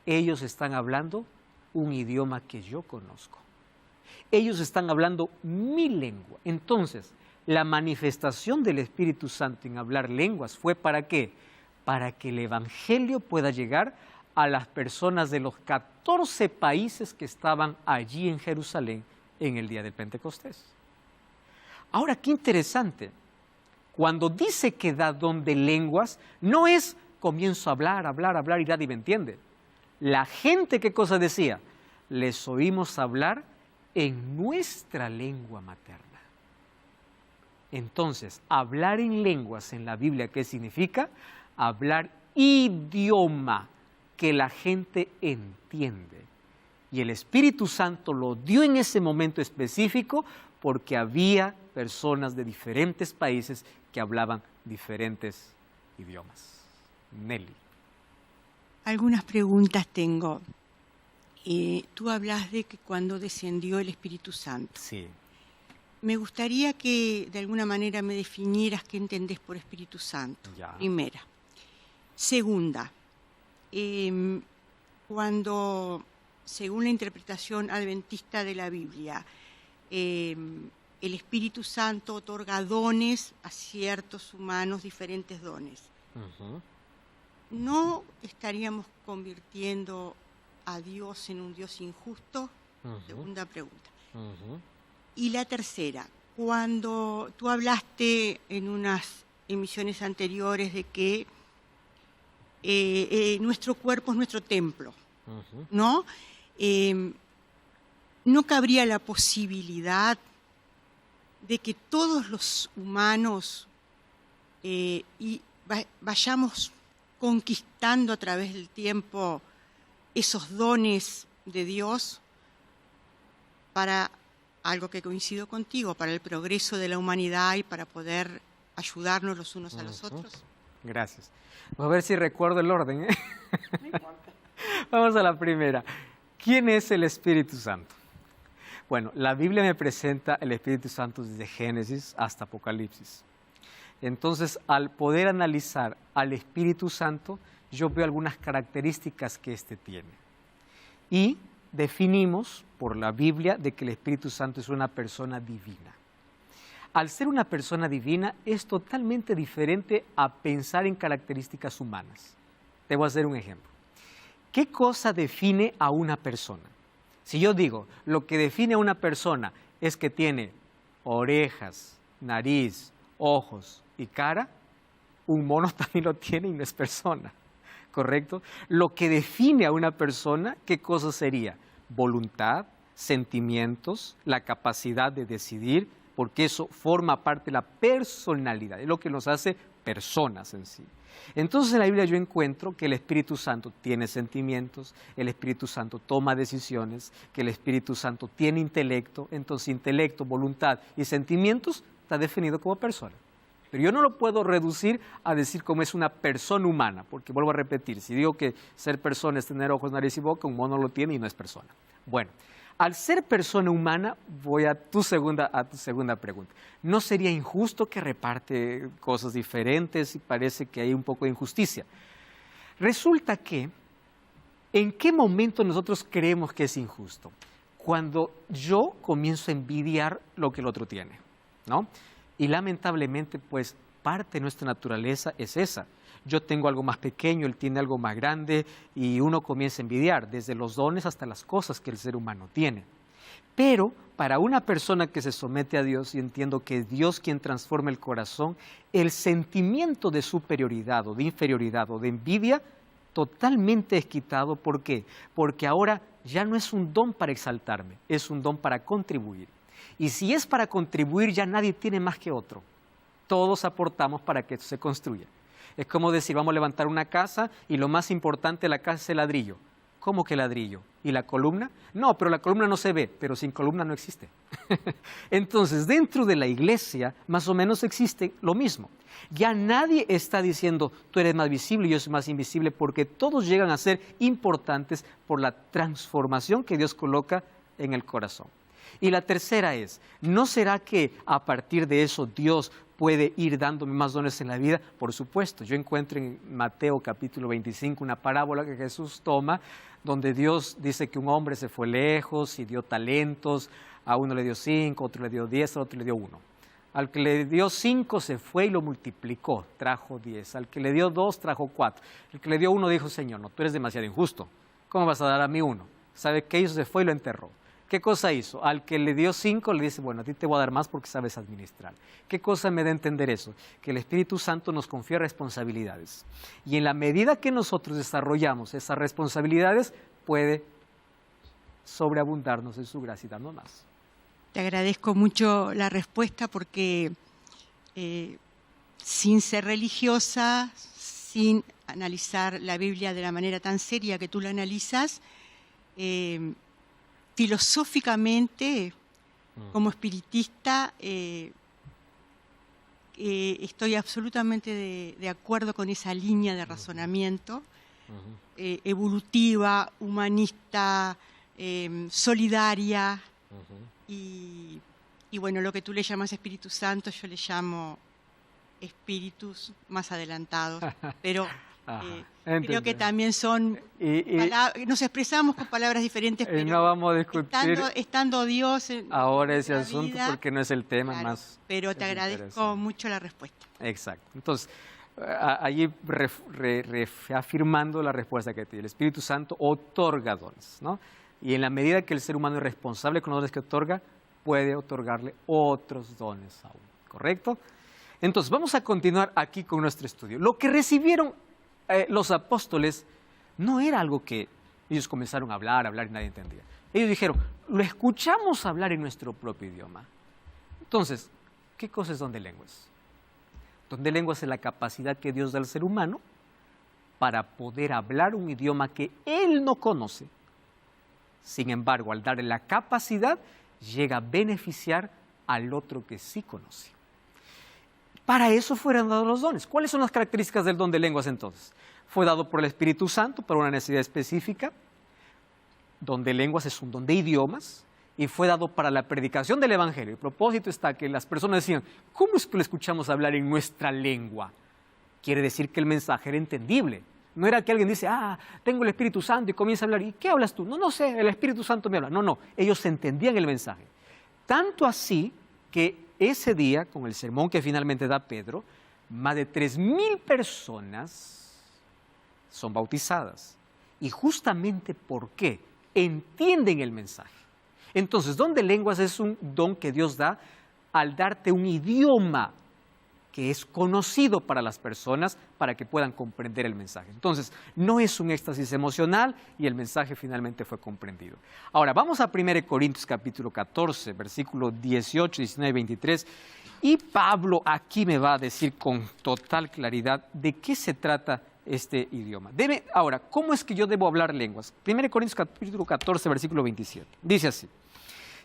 Ellos están hablando un idioma que yo conozco. Ellos están hablando mi lengua. Entonces, la manifestación del Espíritu Santo en hablar lenguas fue ¿para qué? Para que el Evangelio pueda llegar a las personas de los 14 países que estaban allí en Jerusalén en el día del Pentecostés. Ahora, qué interesante. Cuando dice que da don de lenguas, no es comienzo a hablar y nadie me entiende. La gente, ¿qué cosa decía? Les oímos hablar en nuestra lengua materna. Entonces, hablar en lenguas en la Biblia, ¿qué significa? Hablar idioma que la gente entiende. Y el Espíritu Santo lo dio en ese momento específico porque había personas de diferentes países que hablaban diferentes idiomas. Nelly. Algunas preguntas tengo. Tú hablas de que cuando descendió el Espíritu Santo. Sí. Me gustaría que de alguna manera me definieras qué entendés por Espíritu Santo. Ya. Primera. Segunda, cuando, según la interpretación adventista de la Biblia, el Espíritu Santo otorga dones a ciertos humanos, diferentes dones. ¿No estaríamos convirtiendo a Dios en un Dios injusto? Segunda pregunta. Y la tercera, cuando tú hablaste en unas emisiones anteriores de que nuestro cuerpo es nuestro templo, ¿no? ¿No cabría la posibilidad de que todos los humanos vayamos conquistando a través del tiempo esos dones de Dios para algo que coincido contigo, para el progreso de la humanidad y para poder ayudarnos los unos a los otros? Gracias. Vamos a ver si recuerdo el orden, ¿eh? No importa. Vamos a la primera. ¿Quién es el Espíritu Santo? Bueno, la Biblia me presenta el Espíritu Santo desde Génesis hasta Apocalipsis. Entonces, al poder analizar al Espíritu Santo, yo veo algunas características que éste tiene. Y definimos por la Biblia de que el Espíritu Santo es una persona divina. Al ser una persona divina es totalmente diferente a pensar en características humanas. Te voy a hacer un ejemplo. ¿Qué cosa define a una persona? Si yo digo, lo que define a una persona es que tiene orejas, nariz, ojos y cara, un mono también lo tiene y no es persona, ¿correcto? Lo que define a una persona, ¿qué cosa sería? Voluntad, sentimientos, la capacidad de decidir, porque eso forma parte de la personalidad, es lo que nos hace personas en sí. Entonces en la Biblia yo encuentro que el Espíritu Santo tiene sentimientos, el Espíritu Santo toma decisiones, que el Espíritu Santo tiene intelecto, entonces intelecto, voluntad y sentimientos está definido como persona. Pero yo no lo puedo reducir a decir cómo es una persona humana, porque vuelvo a repetir, si digo que ser persona es tener ojos, nariz y boca, un mono lo tiene y no es persona. Bueno, al ser persona humana, voy a tu segunda pregunta. ¿No sería injusto que reparte cosas diferentes y parece que hay un poco de injusticia? Resulta que, ¿en qué momento nosotros creemos que es injusto? Cuando yo comienzo a envidiar lo que el otro tiene, ¿no? Y lamentablemente, pues, parte de nuestra naturaleza es esa. Yo tengo algo más pequeño, él tiene algo más grande y uno comienza a envidiar, desde los dones hasta las cosas que el ser humano tiene. Pero para una persona que se somete a Dios, y entiendo que es Dios quien transforma el corazón, el sentimiento de superioridad o de inferioridad o de envidia totalmente es quitado. ¿Por qué? Porque ahora ya no es un don para exaltarme, es un don para contribuir. Y si es para contribuir, ya nadie tiene más que otro. Todos aportamos para que esto se construya. Es como decir, vamos a levantar una casa y lo más importante de la casa es el ladrillo. ¿Cómo que ladrillo? ¿Y la columna? No, pero la columna no se ve, pero sin columna no existe. Entonces, dentro de la iglesia, más o menos existe lo mismo. Ya nadie está diciendo, tú eres más visible y yo soy más invisible, porque todos llegan a ser importantes por la transformación que Dios coloca en el corazón. Y la tercera es, ¿no será que a partir de eso Dios puede ir dándome más dones en la vida? Por supuesto, yo encuentro en Mateo capítulo 25 una parábola que Jesús toma, donde Dios dice que un hombre se fue lejos y dio talentos, a uno le dio 5, a otro le dio 10, a otro le dio 1. Al que le dio 5 se fue y lo multiplicó, trajo 10. Al que le dio 2 trajo 4. El que le dio 1 dijo, Señor, no, tú eres demasiado injusto, ¿cómo vas a dar a mí 1? ¿Sabe qué hizo? Se fue y lo enterró. ¿Qué cosa hizo? Al que le dio 5 le dice, bueno, a ti te voy a dar más porque sabes administrar. ¿Qué cosa me da a entender eso? Que el Espíritu Santo nos confía responsabilidades. Y en la medida que nosotros desarrollamos esas responsabilidades, puede sobreabundarnos en su gracia y darnos más. Te agradezco mucho la respuesta porque sin ser religiosa, sin analizar la Biblia de la manera tan seria que tú la analizas, filosóficamente, como espiritista, estoy absolutamente de acuerdo con esa línea de razonamiento evolutiva, humanista, solidaria, y bueno, lo que tú le llamas Espíritu Santo, yo le llamo espíritus más adelantados, pero creo que también son nos expresamos con palabras diferentes, pero no vamos a discutir estando Dios en ahora ese asunto vida, porque no es el tema, claro, más. pero te agradezco mucho la respuesta. Exacto. Entonces, allí reafirmando la respuesta que te di, el Espíritu Santo otorga dones, ¿no? Y en la medida que el ser humano es responsable con los dones que otorga, puede otorgarle otros dones aún, ¿correcto? Entonces, vamos a continuar aquí con nuestro estudio. Lo que recibieron los apóstoles no era algo que ellos comenzaron a hablar y nadie entendía. Ellos dijeron, lo escuchamos hablar en nuestro propio idioma. Entonces, ¿qué cosa es don de lenguas? Don de lenguas es la capacidad que Dios da al ser humano para poder hablar un idioma que él no conoce. Sin embargo, al darle la capacidad, llega a beneficiar al otro que sí conoce. Para eso fueron dados los dones. ¿Cuáles son las características del don de lenguas entonces? Fue dado por el Espíritu Santo para una necesidad específica. Don de lenguas es un don de idiomas y fue dado para la predicación del Evangelio. El propósito está que las personas decían, ¿cómo es que lo escuchamos hablar en nuestra lengua? Quiere decir que el mensaje era entendible. No era que alguien dice, tengo el Espíritu Santo y comienza a hablar. ¿Y qué hablas tú? No sé, el Espíritu Santo me habla. No, ellos entendían el mensaje. Tanto así que ese día, con el sermón que finalmente da Pedro, más de 3,000 personas son bautizadas. Y justamente ¿por qué? Entienden el mensaje. Entonces, don de lenguas es un don que Dios da al darte un idioma que es conocido para las personas para que puedan comprender el mensaje. Entonces, no es un éxtasis emocional y el mensaje finalmente fue comprendido. Ahora, vamos a 1 Corintios capítulo 14, versículos 18, 19 y 23. Y Pablo aquí me va a decir con total claridad de qué se trata este idioma. Ahora, ¿cómo es que yo debo hablar lenguas? 1 Corintios capítulo 14, versículo 27. Dice así.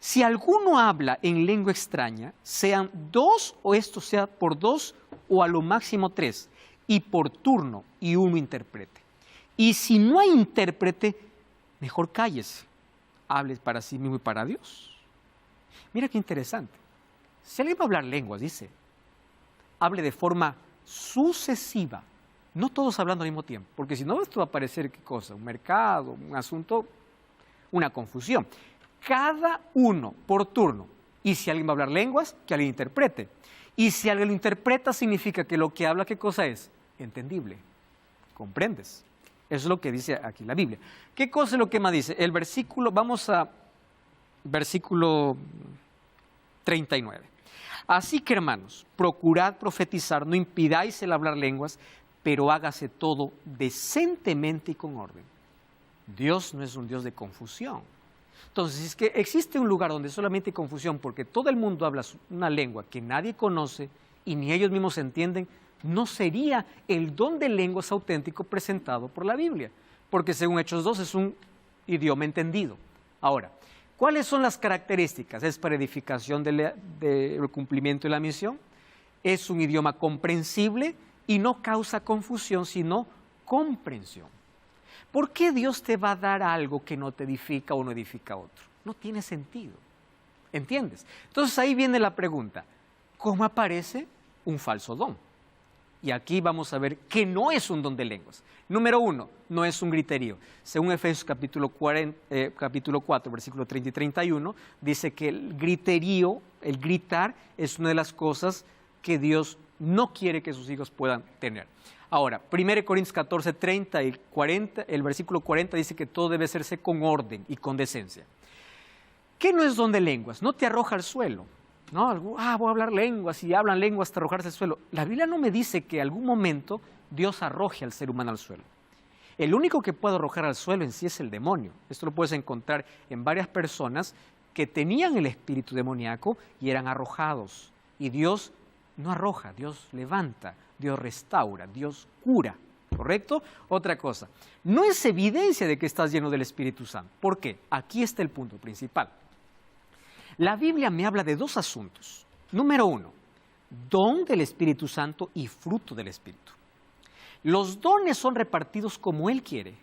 Si alguno habla en lengua extraña, sean 2 o esto sea por 2 o a lo máximo 3, y por turno y uno interprete. Y si no hay intérprete, mejor cállese, hable para sí mismo y para Dios. Mira qué interesante. Si alguien va a hablar lenguas, dice, hable de forma sucesiva, no todos hablando al mismo tiempo, porque si no esto va a parecer ¿qué cosa? Un mercado, un asunto, una confusión. Cada uno por turno. Y si alguien va a hablar lenguas, que alguien interprete. Y si alguien lo interpreta, significa que lo que habla, ¿qué cosa es? Entendible. ¿Comprendes? Eso es lo que dice aquí la Biblia. ¿Qué cosa es lo que más dice? El versículo, vamos a versículo 39. Así que, hermanos, procurad profetizar, no impidáis el hablar lenguas, pero hágase todo decentemente y con orden. Dios no es un Dios de confusión. Entonces, es que existe un lugar donde solamente hay confusión porque todo el mundo habla una lengua que nadie conoce y ni ellos mismos entienden, no sería el don de lenguas auténtico presentado por la Biblia, porque según Hechos 2 es un idioma entendido. Ahora, ¿cuáles son las características? Es para edificación del cumplimiento de la misión, es un idioma comprensible y no causa confusión, sino comprensión. ¿Por qué Dios te va a dar algo que no te edifica o no edifica a otro? No tiene sentido. ¿Entiendes? Entonces ahí viene la pregunta, ¿cómo aparece un falso don? Y aquí vamos a ver que no es un don de lenguas. Número 1, no es un griterío. Según Efesios capítulo 4, versículo 30 y 31, dice que el griterío, el gritar, es una de las cosas que Dios no quiere que sus hijos puedan tener. Ahora, 1 Corintios 14, 30 y 40, el versículo 40 dice que todo debe hacerse con orden y con decencia. ¿Qué no es don de lenguas? No te arroja al suelo. No, voy a hablar lenguas y hablan lenguas hasta arrojarse al suelo. La Biblia no me dice que en algún momento Dios arroje al ser humano al suelo. El único que puede arrojar al suelo en sí es el demonio. Esto lo puedes encontrar en varias personas que tenían el espíritu demoníaco y eran arrojados. Y Dios no arroja, Dios levanta, Dios restaura, Dios cura, ¿correcto? Otra cosa, no es evidencia de que estás lleno del Espíritu Santo. ¿Por qué? Aquí está el punto principal. La Biblia me habla de 2 asuntos. Número 1, don del Espíritu Santo y fruto del Espíritu. Los dones son repartidos como Él quiere.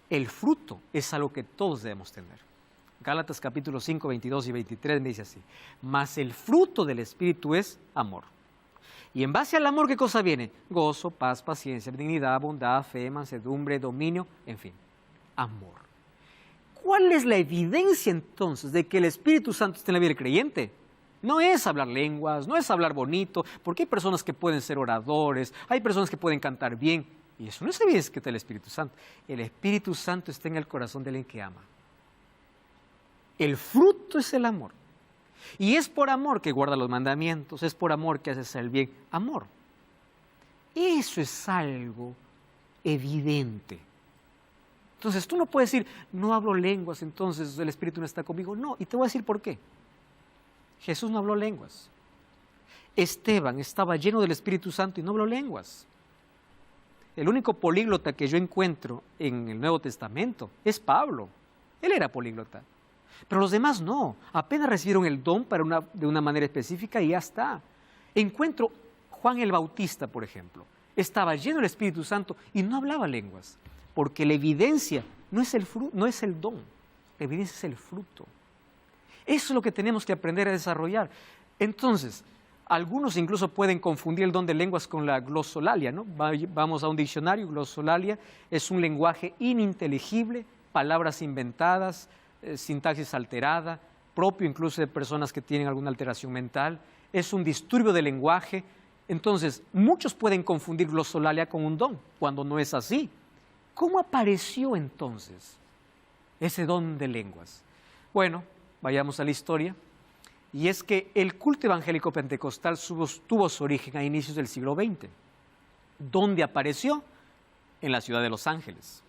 El fruto es algo que todos debemos tener. Gálatas capítulo 5, 22 y 23 me dice así, mas el fruto del Espíritu es amor. Y en base al amor, ¿qué cosa viene? Gozo, paz, paciencia, dignidad, bondad, fe, mansedumbre, dominio, en fin, amor. ¿Cuál es la evidencia entonces de que el Espíritu Santo está en la vida del creyente? No es hablar lenguas, no es hablar bonito, porque hay personas que pueden ser oradores, hay personas que pueden cantar bien, y eso no es evidencia que está el Espíritu Santo. El Espíritu Santo está en el corazón de alguien que ama. El fruto es el amor. Y es por amor que guarda los mandamientos, es por amor que haces el bien. Amor. Eso es algo evidente. Entonces tú no puedes decir, no hablo lenguas, entonces el Espíritu no está conmigo. No, y te voy a decir por qué. Jesús no habló lenguas. Esteban estaba lleno del Espíritu Santo y no habló lenguas. El único políglota que yo encuentro en el Nuevo Testamento es Pablo. Él era políglota. Pero los demás no, apenas recibieron el don de una manera específica y ya está. Encuentro Juan el Bautista, por ejemplo, estaba lleno del Espíritu Santo y no hablaba lenguas, porque la evidencia no es el don, la evidencia es el fruto. Eso es lo que tenemos que aprender a desarrollar. Entonces, algunos incluso pueden confundir el don de lenguas con la glosolalia, ¿no? Vamos a un diccionario, glosolalia es un lenguaje ininteligible, palabras inventadas, sintaxis alterada, propio incluso de personas que tienen alguna alteración mental, es un disturbio de lenguaje. Entonces, muchos pueden confundir glosolalia con un don, cuando no es así. ¿Cómo apareció entonces ese don de lenguas? Bueno, vayamos a la historia. Y es que el culto evangélico pentecostal tuvo su origen a inicios del siglo XX. ¿Dónde apareció? En la ciudad de Los Ángeles,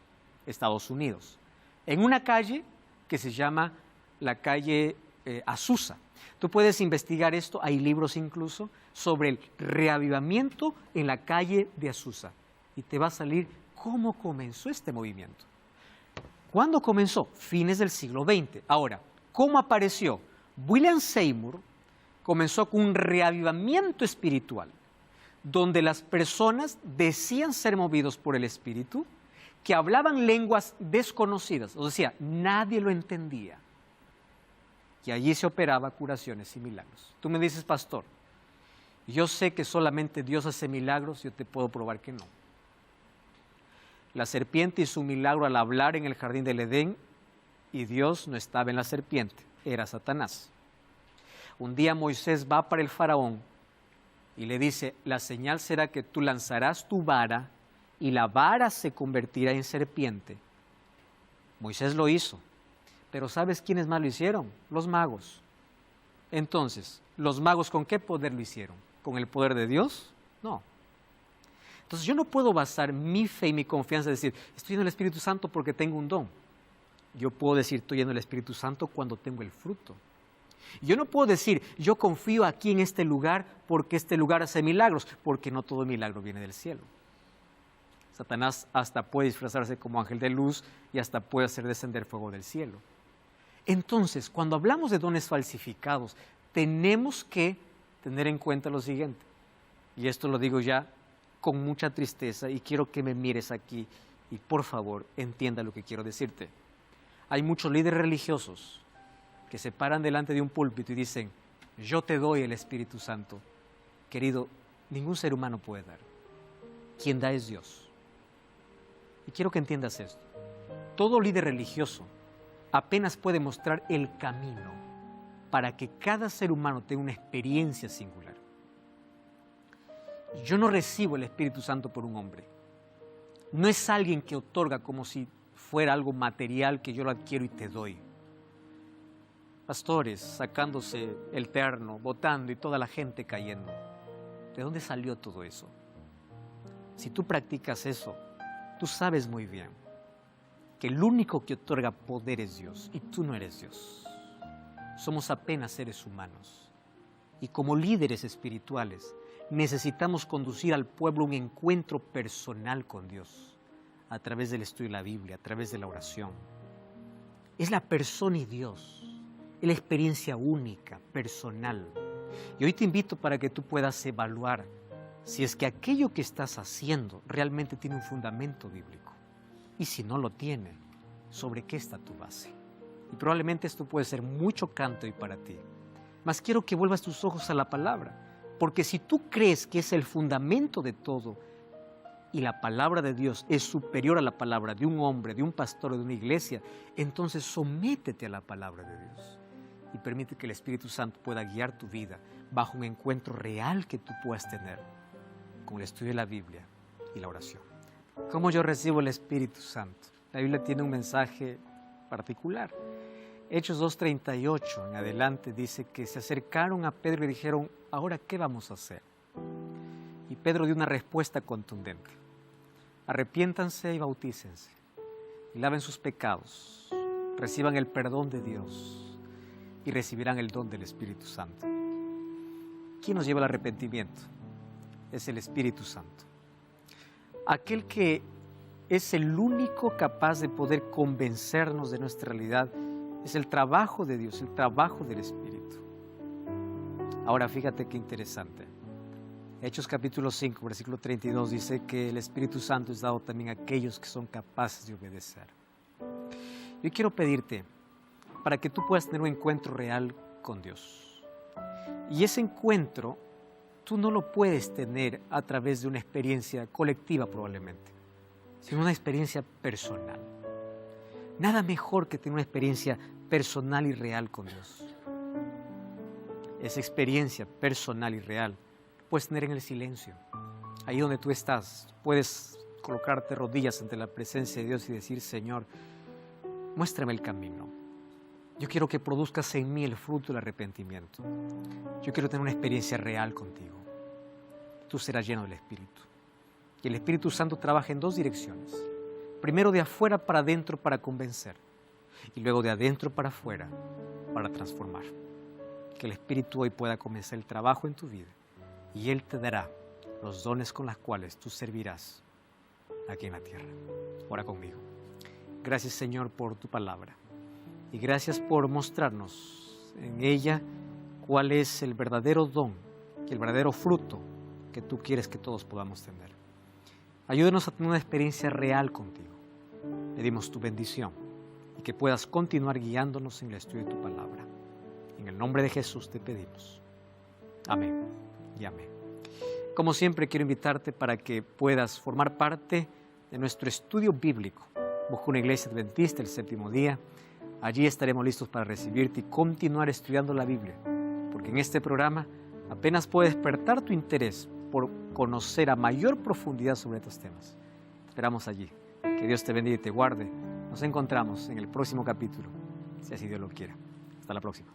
Estados Unidos, en una calle que se llama la calle Azusa. Tú puedes investigar esto, hay libros incluso sobre el reavivamiento en la calle de Azusa y te va a salir cómo comenzó este movimiento. ¿Cuándo comenzó? Fines del siglo XX. Ahora, ¿cómo apareció? William Seymour comenzó con un reavivamiento espiritual, donde las personas decían ser movidos por el Espíritu, que hablaban lenguas desconocidas, o sea, nadie lo entendía. Y allí se operaba curaciones y milagros. Tú me dices, pastor, yo sé que solamente Dios hace milagros, yo te puedo probar que no. La serpiente hizo un milagro al hablar en el jardín del Edén y Dios no estaba en la serpiente, era Satanás. Un día Moisés va para el faraón y le dice, la señal será que tú lanzarás tu vara y la vara se convertirá en serpiente. Moisés lo hizo, pero ¿sabes quiénes más lo hicieron? Los magos. Entonces, ¿los magos con qué poder lo hicieron? ¿Con el poder de Dios? No. Entonces yo no puedo basar mi fe y mi confianza en decir, estoy lleno del Espíritu Santo porque tengo un don. Yo puedo decir, estoy lleno del Espíritu Santo cuando tengo el fruto. Yo no puedo decir, yo confío aquí en este lugar porque este lugar hace milagros, porque no todo milagro viene del cielo. Satanás hasta puede disfrazarse como ángel de luz y hasta puede hacer descender fuego del cielo. Entonces, cuando hablamos de dones falsificados, tenemos que tener en cuenta lo siguiente. Y esto lo digo ya con mucha tristeza y quiero que me mires aquí y por favor entienda lo que quiero decirte. Hay muchos líderes religiosos que se paran delante de un púlpito y dicen, yo te doy el Espíritu Santo. Querido, ningún ser humano puede dar. Quien da es Dios. Y quiero que entiendas esto. Todo líder religioso apenas puede mostrar el camino para que cada ser humano tenga una experiencia singular. Yo no recibo el Espíritu Santo por un hombre. No es alguien que otorga como si fuera algo material que yo lo adquiero y te doy. Pastores sacándose el terno, votando y toda la gente cayendo. ¿De dónde salió todo eso? Si tú practicas eso, tú sabes muy bien que el único que otorga poder es Dios y tú no eres Dios. Somos apenas seres humanos y como líderes espirituales necesitamos conducir al pueblo a un encuentro personal con Dios a través del estudio de la Biblia, a través de la oración. Es la persona y Dios, es la experiencia única, personal. Y hoy te invito para que tú puedas evaluar si es que aquello que estás haciendo realmente tiene un fundamento bíblico. Y si no lo tiene, ¿sobre qué está tu base? Y probablemente esto puede ser muy chocante hoy para ti. Mas quiero que vuelvas tus ojos a la palabra. Porque si tú crees que es el fundamento de todo y la palabra de Dios es superior a la palabra de un hombre, de un pastor o de una iglesia, entonces sométete a la palabra de Dios y permite que el Espíritu Santo pueda guiar tu vida bajo un encuentro real que tú puedas tener con el estudio de la Biblia y la oración. ¿Cómo yo recibo el Espíritu Santo? La Biblia tiene un mensaje particular. Hechos 2:38 en adelante dice que se acercaron a Pedro y le dijeron, ¿ahora qué vamos a hacer? Y Pedro dio una respuesta contundente. Arrepiéntanse y bautícense, y laven sus pecados, reciban el perdón de Dios y recibirán el don del Espíritu Santo. ¿Quién nos lleva al arrepentimiento? Es el Espíritu Santo. Aquel que es el único capaz de poder convencernos de nuestra realidad es el trabajo de Dios, el trabajo del Espíritu. Ahora fíjate qué interesante. Hechos capítulo 5, versículo 32 dice que el Espíritu Santo es dado también a aquellos que son capaces de obedecer. Yo quiero pedirte para que tú puedas tener un encuentro real con Dios. Y ese encuentro tú no lo puedes tener a través de una experiencia colectiva probablemente, sino una experiencia personal. Nada mejor que tener una experiencia personal y real con Dios. Esa experiencia personal y real puedes tener en el silencio. Ahí donde tú estás, puedes colocarte rodillas ante la presencia de Dios y decir: Señor, muéstrame el camino. Yo quiero que produzcas en mí el fruto del arrepentimiento. Yo quiero tener una experiencia real contigo. Tú serás lleno del Espíritu. Y el Espíritu Santo trabaja en dos direcciones. Primero de afuera para adentro para convencer. Y luego de adentro para afuera para transformar. Que el Espíritu hoy pueda comenzar el trabajo en tu vida. Y Él te dará los dones con los cuales tú servirás aquí en la tierra. Ora conmigo. Gracias, Señor, por tu palabra. Y gracias por mostrarnos en ella cuál es el verdadero don, el verdadero fruto que tú quieres que todos podamos tener. Ayúdanos a tener una experiencia real contigo. Pedimos tu bendición y que puedas continuar guiándonos en el estudio de tu palabra. En el nombre de Jesús te pedimos. Amén y amén. Como siempre, quiero invitarte para que puedas formar parte de nuestro estudio bíblico. Busca una iglesia adventista el séptimo día. Allí estaremos listos para recibirte y continuar estudiando la Biblia, porque en este programa apenas puede despertar tu interés por conocer a mayor profundidad sobre estos temas. Te esperamos allí. Que Dios te bendiga y te guarde. Nos encontramos en el próximo capítulo, si así Dios lo quiera. Hasta la próxima.